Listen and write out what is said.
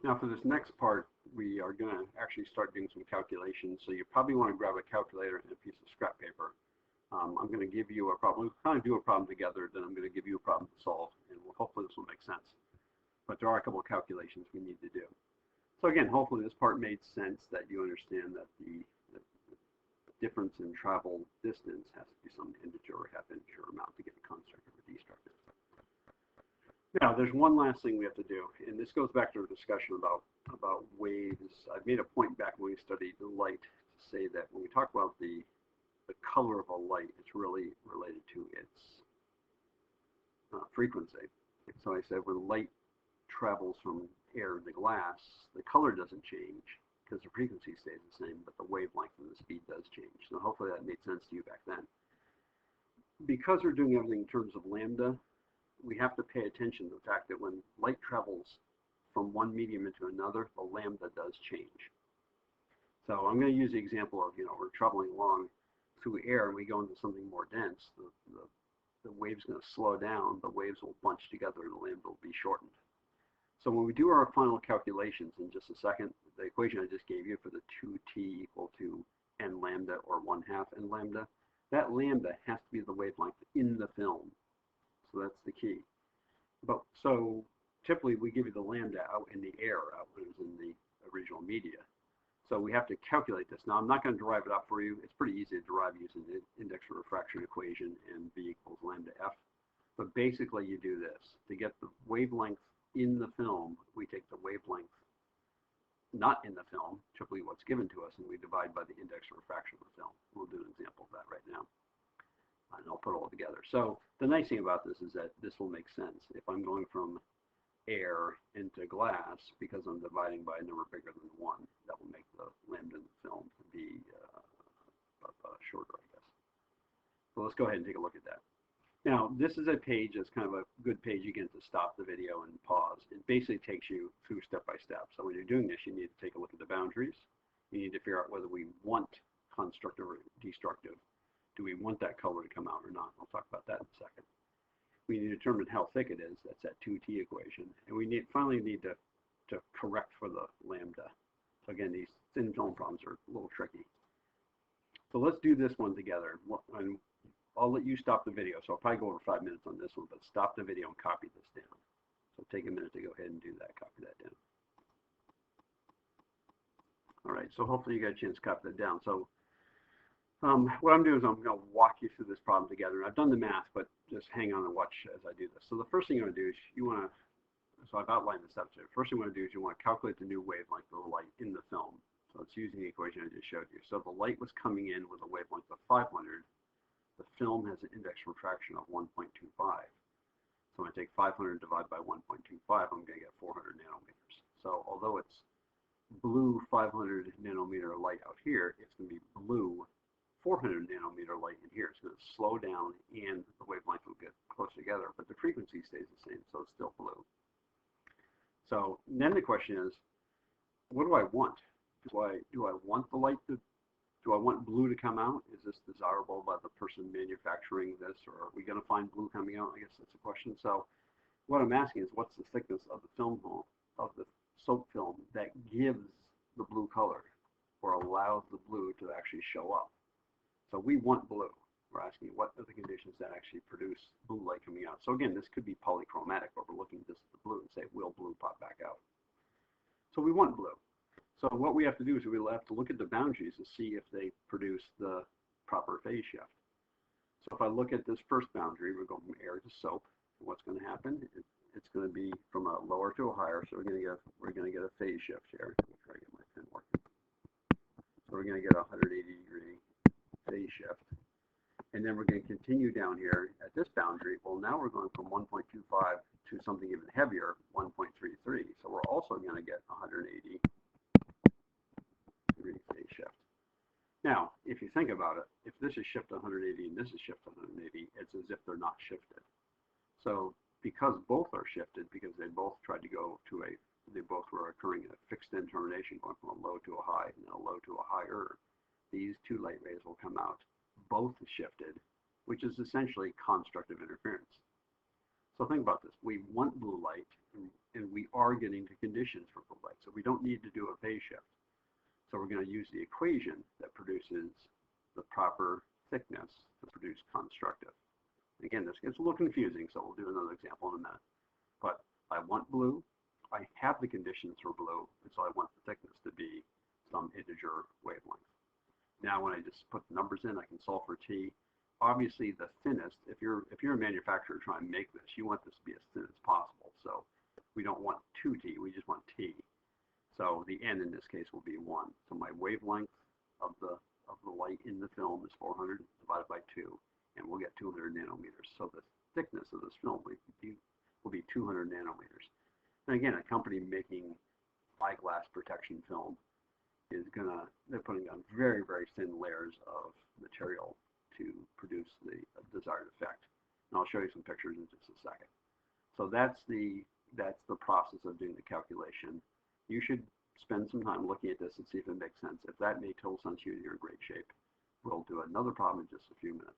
Now for this next part, we are going to actually start doing some calculations. So you probably want to grab a calculator and a piece of scrap paper. I'm going to give you a problem. We'll kind of do a problem together, then I'm going to give you a problem to solve, and hopefully this will make sense. But there are a couple of calculations we need to do. So again, hopefully this part made sense, that you understand that the difference in travel distance has to be some integer or half integer amount to get a constructive or destructive. Now, there's one last thing we have to do, and this goes back to our discussion about waves. I made a point back when we studied the light to say that when we talk about the color of a light, it's really related to its frequency. So I said when light travels from air to glass, the color doesn't change because the frequency stays the same, but the wavelength and the speed does change. So hopefully that made sense to you back then. Because we're doing everything in terms of lambda, we have to pay attention to the fact that when light travels from one medium into another, the lambda does change. So I'm going to use the example of, we're traveling along through air and we go into something more dense. The wave's going to slow down, the waves will bunch together, and the lambda will be shortened. So when we do our final calculations in just a second, the equation I just gave you for the 2t equal to n lambda or 1/2 n lambda, that lambda has to be the wavelength in the film. So that's the key. But so typically we give you the lambda out in the air, out when it was in the original media. So we have to calculate this. Now I'm not going to derive it out for you. It's pretty easy to derive using the index of refraction equation and v equals lambda f. But basically you do this. To get the wavelength in the film, we take the wavelength not in the film, typically what's given to us, and we divide by the index of refraction of the film. We'll do an example of that right now. And I'll put it all together. So the nice thing about this is that this will make sense. If I'm going from air into glass, because I'm dividing by a number bigger than 1, that will make the lambda in the film be shorter, I guess. So let's go ahead and take a look at that. Now, this is a page that's kind of a good page, again, to stop the video and pause. It basically takes you through step by step. So when you're doing this, you need to take a look at the boundaries. You need to figure out whether we want constructive or destructive. Do we want that color to come out or not? I'll talk about that in a second. We need to determine how thick it is. That's that 2t equation. And we finally need to correct for the lambda. So again, these thin film problems are a little tricky. So let's do this one together. And I'll let you stop the video. So I'll probably go over 5 minutes on this one, but stop the video and copy this down. So take a minute to go ahead and do that, copy that down. All right, so hopefully you got a chance to copy that down. So what I'm doing is I'm going to walk you through this problem together. I've done the math, but just hang on and watch as I do this. So the first thing you're going to do is so I've outlined the steps here. First thing you want to do is you want to calculate the new wavelength of the light in the film. So it's using the equation I just showed you. So the light was coming in with a wavelength of 500. The film has an index refraction of 1.25. So when I take 500 divided by 1.25, I'm going to get 400 nanometers. So although it's blue 500 nanometer light out here, it's going to be blue 400 nanometer light in here. It's going to slow down and the wavelength will get close together, but the frequency stays the same, so it's still blue. So then the question is, what do I want? Do I want the light to Do I want blue to come out? Is this desirable by the person manufacturing this, or are we going to find blue coming out? I guess that's a question. So what I'm asking is, what's the thickness of the film, of the soap film, that gives the blue color or allows the blue to actually show up? So we want blue. We're asking what are the conditions that actually produce blue light coming out. So again, this could be polychromatic, but we're looking just at the blue and say, will blue pop back out? So we want blue. So what we have to do is we'll have to look at the boundaries and see if they produce the proper phase shift. So if I look at this first boundary, we're going from air to soap. What's going to happen? It's going to be from a lower to a higher. So we're going to get a phase shift here. Let me try to get my pen working. So we're going to get a 180-degree phase shift. And then we're going to continue down here at this boundary. Well, now we're going from 1.25 to something even heavier, 1.33. So we're also going to get 180 degree phase shift. Now, if you think about it, if this is shift 180 and this is shift 180, it's as if they're not shifted. So because both are shifted, because they both tried to go to they both were occurring in a fixed end termination, going from a low to a high and then a low to a higher, these two light rays will come out both shifted, which is essentially constructive interference. So think about this. We want blue light, and we are getting the conditions for blue light. So we don't need to do a phase shift. So we're going to use the equation that produces the proper thickness to produce constructive. Again, this gets a little confusing, so we'll do another example in a minute. But I want blue. I have the conditions for blue, and so I want the thickness to be some integer wavelength. Now, when I just put the numbers in, I can solve for T. Obviously, the thinnest, if you're a manufacturer trying to make this, you want this to be as thin as possible. So we don't want 2T, we just want T. So the N in this case will be 1. So my wavelength of the light in the film is 400 divided by 2, and we'll get 200 nanometers. So the thickness of this film will be 200 nanometers. And again, a company making eyeglass protection film is they're putting on very, very thin layers of material to produce the desired effect. And I'll show you some pictures in just a second. So that's the process of doing the calculation. You should spend some time looking at this and see if it makes sense. If that made total sense to you, you're in great shape. We'll do another problem in just a few minutes.